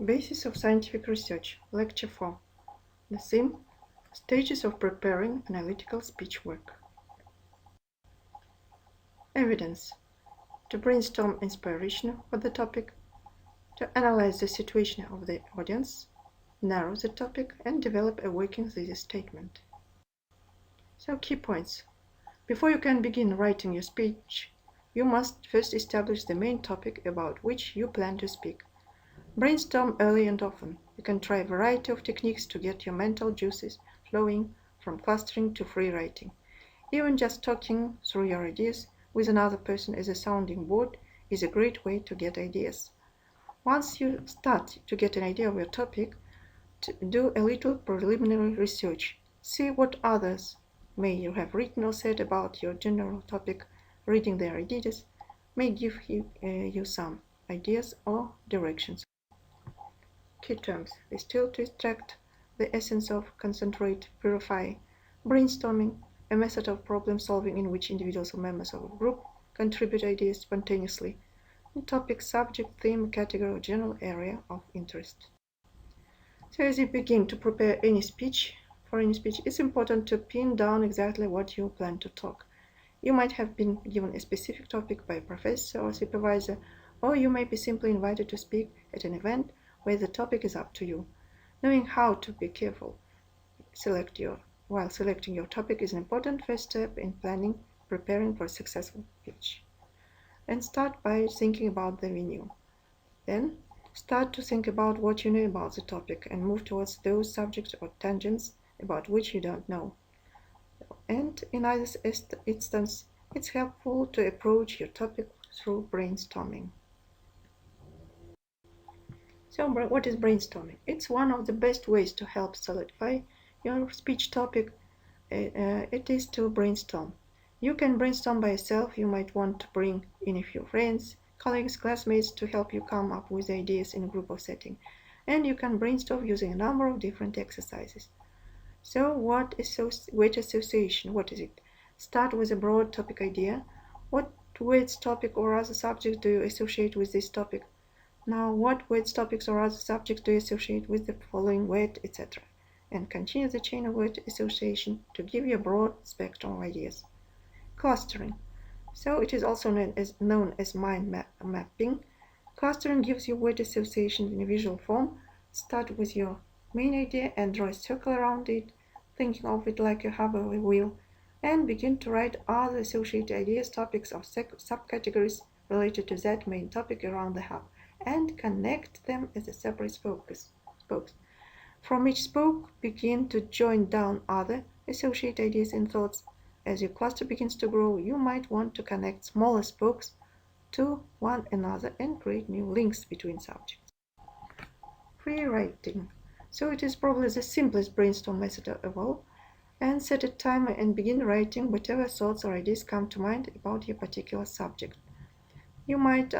Basis of Scientific Research, Lecture 4. The theme, Stages of Preparing Analytical Speech Work. Evidence. To brainstorm inspiration for the topic, to analyze the situation of the audience, narrow the topic, and develop a working thesis statement. So, key points. Before you can begin writing your speech, you must first establish the main topic about which you plan to speak. Brainstorm early and often. You can try a variety of techniques to get your mental juices flowing from clustering to free writing. Even just talking through your ideas with another person as a sounding board is a great way to get ideas. Once you start to get an idea of your topic, do a little preliminary research. See what others may have written or said about your general topic. Reading their ideas may give you some ideas or directions. Key terms. Distill to extract the essence of, concentrate, purify. Brainstorming, a method of problem solving in which individuals or members of a group contribute ideas spontaneously. Topic, subject, theme, category, or general area of interest. So as you begin to prepare any speech, it's important to pin down exactly what you plan to talk. You might have been given a specific topic by a professor or supervisor, or you may be simply invited to speak at an event where the topic is up to you. Knowing how to be careful while selecting your topic is an important first step in preparing for a successful speech. And start by thinking about the venue. Then start to think about what you know about the topic and move towards those subjects or tangents about which you don't know. And in either instance, it's helpful to approach your topic through brainstorming. So what is brainstorming? It's one of the best ways to help solidify your speech topic. It is to brainstorm. You can brainstorm by yourself. You might want to bring in a few friends, colleagues, classmates to help you come up with ideas in a group or setting. And you can brainstorm using a number of different exercises. So what is word association? What is it? Start with a broad topic idea. What words, topic, or other subject do you associate with this topic? Now, what words, topics, or other subjects do you associate with the following word, etc.? And continue the chain of word association to give you a broad spectrum of ideas. Clustering. So it is also known as mind mapping. Clustering gives you word association in a visual form. Start with your main idea and draw a circle around it, thinking of it like a hub or a wheel, and begin to write other associated ideas, topics, or subcategories related to that main topic around the hub, and connect them as a separate spokes. From each spoke, begin to join down other associated ideas and thoughts. As your cluster begins to grow, you might want to connect smaller spokes to one another and create new links between subjects. Free writing. So it is probably the simplest brainstorm method of all. And set a timer and begin writing whatever thoughts or ideas come to mind about your particular subject. You might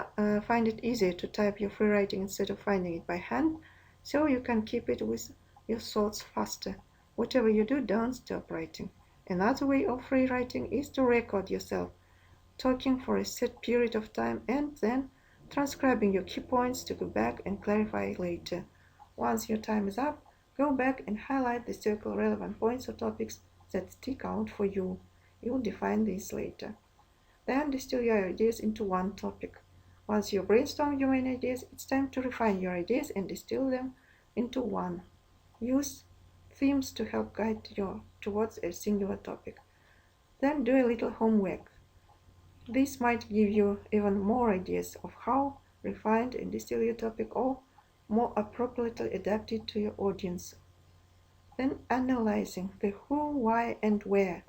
find it easier to type your free writing instead of finding it by hand, so you can keep it with your thoughts faster. Whatever you do, don't stop writing. Another way of free writing is to record yourself talking for a set period of time and then transcribing your key points to go back and clarify later. Once your time is up, go back and highlight the circle relevant points or topics that stick out for you. You'll define these later. Then distill your ideas into one topic. Once you brainstorm your main ideas, it's time to refine your ideas and distill them into one. Use themes to help guide you towards a singular topic. Then do a little homework. This might give you even more ideas of how refined and distill your topic or more appropriately adapted to your audience. Then analyzing the who, why, and where.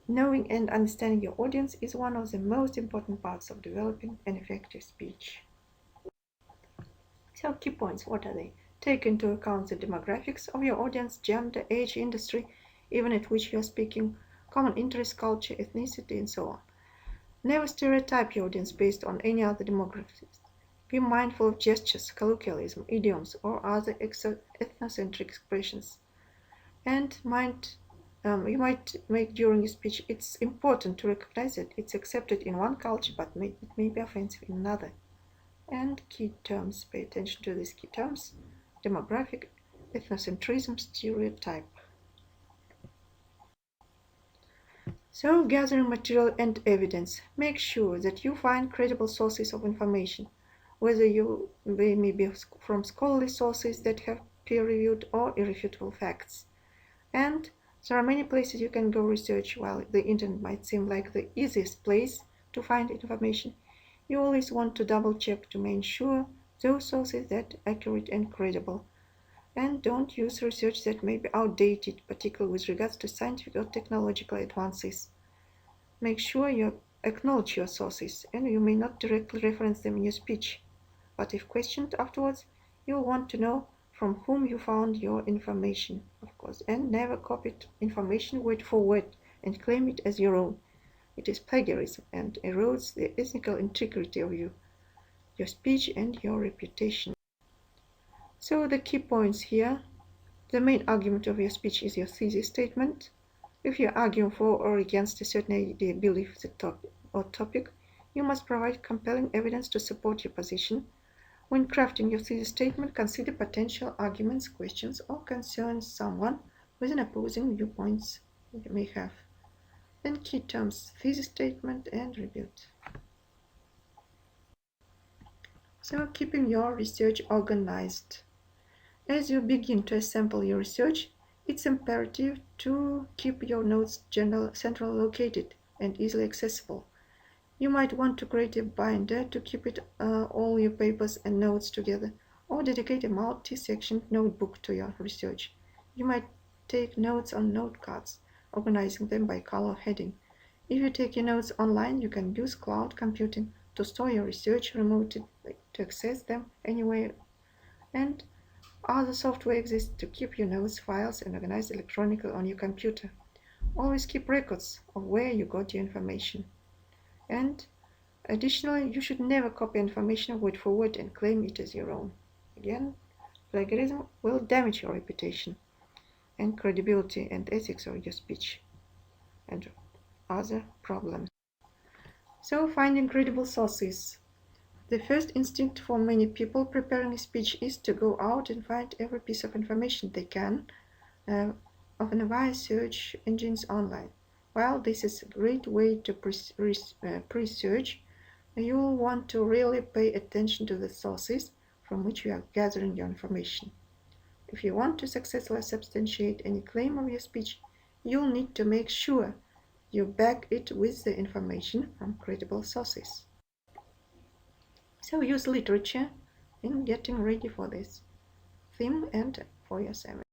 Knowing and understanding your audience is one of the most important parts of developing an effective speech. So key points, what are they? Take into account the demographics of your audience, gender, age, industry, even at which you are speaking, common interest, culture, ethnicity, and so on. Never stereotype your audience based on any other demographics. Be mindful of gestures, colloquialism, idioms, or other ethnocentric expressions. And you might make during your speech, it's important to recognize that it's accepted in one culture, but it may be offensive in another. And key terms, pay attention to these key terms. demographic, ethnocentrism stereotype. So, gathering material and evidence. Make sure that you find credible sources of information, whether they may be from scholarly sources that have peer-reviewed or irrefutable facts. And there are many places you can go research. While the internet might seem like the easiest place to find information, you always want to double-check to make sure those sources that are accurate and credible. And don't use research that may be outdated, particularly with regards to scientific or technological advances. Make sure you acknowledge your sources, and you may not directly reference them in your speech. But if questioned afterwards, you'll want to know from whom you found your information, of course, and never copy information word for word and claim it as your own. It is plagiarism and erodes the ethical integrity of your speech and your reputation. So the key points here: the main argument of your speech is your thesis statement. If you're arguing for or against a certain idea, belief, or topic, you must provide compelling evidence to support your position. When crafting your thesis statement, consider potential arguments, questions, or concerns someone with an opposing viewpoints you may have. Then key terms: thesis statement and rebut. So keeping your research organized. As you begin to assemble your research, it's imperative to keep your notes centrally located and easily accessible. You might want to create a binder to keep all your papers and notes together, or dedicate a multi-sectioned notebook to your research. You might take notes on note cards, organizing them by color heading. If you take your notes online, you can use cloud computing to store your research remotely to access them anywhere, and other software exists to keep your notes, files, and organized electronically on your computer. Always keep records of where you got your information. And additionally, you should never copy information word for word and claim it as your own. Again, plagiarism will damage your reputation and credibility and ethics of your speech, and other problems. So, finding credible sources. The first instinct for many people preparing a speech is to go out and find every piece of information they can, often via search engines online. While this is a great way to pre-search, you'll want to really pay attention to the sources from which you are gathering your information. If you want to successfully substantiate any claim of your speech, you'll need to make sure you back it with the information from credible sources. So use literature in getting ready for this theme and for your seminar.